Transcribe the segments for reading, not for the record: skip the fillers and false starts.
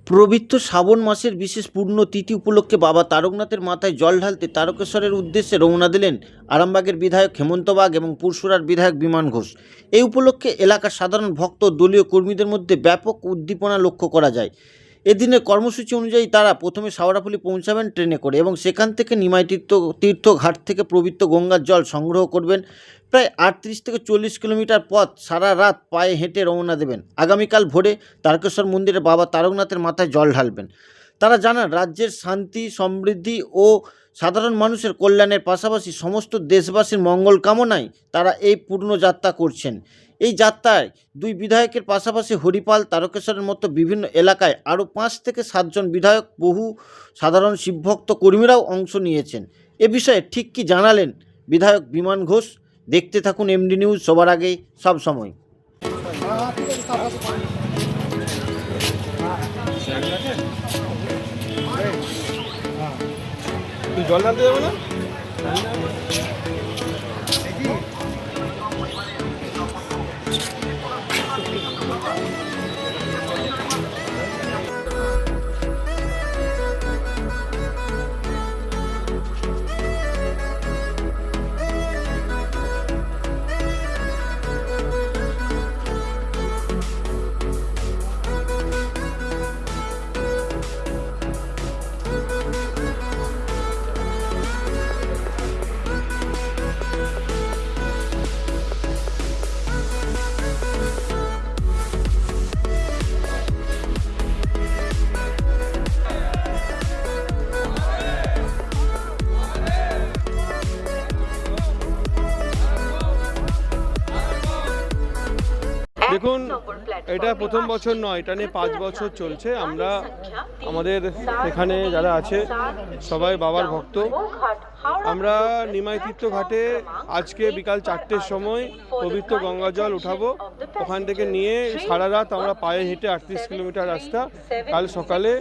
পবিত্র শ্রাবণ মাসের বিশেষ পূর্ণ তিথি উপলক্ষে বাবা তারকনাথের মাথায় জল ঢালতে তারকেশ্বরের উদ্দেশ্যে রওনা দিলেন আরামবাগের বিধায়ক হেমন্ত বাগ এবং পুরসুরার বিধায়ক বিমান ঘোষ। এই উপলক্ষে এলাকার সাধারণ ভক্ত ও দলীয় কর্মীদের মধ্যে ব্যাপক উদ্দীপনা লক্ষ্য করা যায়। এদিনের কর্মসূচি অনুযায়ী তারা প্রথমে শাওড়াফুলি পৌঁছাবেন ট্রেনে করে এবং সেখান থেকে নিমাই তীর্থ ঘাট থেকে পবিত্র গঙ্গার জল সংগ্রহ করবেন। প্রায় 38 থেকে 40 কিলোমিটার পথ সারা রাত পায়ে হেঁটে রওনা দেবেন। আগামীকাল ভোরে তারকেশ্বর মন্দিরে বাবা তারকনাথের মাথায় জল ঢালবেন। তারা জানান, রাজ্যের শান্তি সমৃদ্ধি ও সাধারণ মানুষের কল্যাণের পাশাপাশি সমস্ত দেশবাসীর মঙ্গল কামনায় তারা এই পূর্ণ যাত্রা করছেন। এই যাত্রায় দুই বিধায়কের পাশাপাশি হরিপাল, তারকেশ্বরের মতো বিভিন্ন এলাকায় আরও 5 থেকে 7 জন বিধায়ক, বহু সাধারণ শিবভক্ত কর্মীরাও অংশ নিয়েছেন। এ বিষয়ে ঠিক কী জানালেন বিধায়ক বিমান ঘোষ, দেখতে থাকুন এমডি নিউজ, সবার আগে সব সময়। জল ঢালতে যাবে না? দেখুন, এটা প্রথম বছর নয়, এটা নিয়ে 5 বছর চলছে। আমরা আমাদের এখানে যারা আছে সবাই বাবার ভক্ত। আমরা নিমাই তীর্থ ঘাটে আজকে বিকাল 4টের সময় পবিত্র গঙ্গা জল উঠাবো। ওখান থেকে নিয়ে সারা রাত আমরা পায়ে হেঁটে 38 কিলোমিটার রাস্তা, কাল সকালে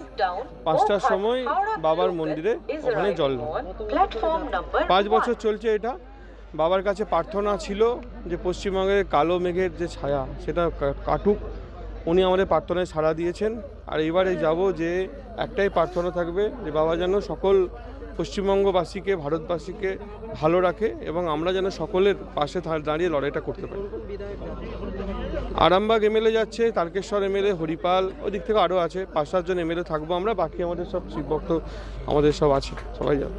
5টার সময় বাবার মন্দিরে ওখানে জল ঢালবো। 5 বছর চলছে এটা। বাবার কাছে প্রার্থনা ছিল যে পশ্চিমবঙ্গের কালো মেঘের যে ছায়া সেটা কাটুক। উনি আমাদের প্রার্থনায় সাড়া দিয়েছেন। আর এবারে যাব যে একটাই প্রার্থনা থাকবে যে বাবা যেন সকল পশ্চিমবঙ্গবাসীকে, ভারতবাসীকে ভালো রাখে এবং আমরা যেন সকলের পাশে দাঁড়িয়ে লড়াইটা করতে পারি। আরামবাগ এমএলএ যাচ্ছে, তারকেশ্বর এমএলএ, হরিপাল, ওই দিক থেকে আরও আছে 5-7 জন এমএলএ থাকবো আমরা। বাকি আমাদের সব শিবভক্ত আমাদের সব আছে, সবাই যাবে।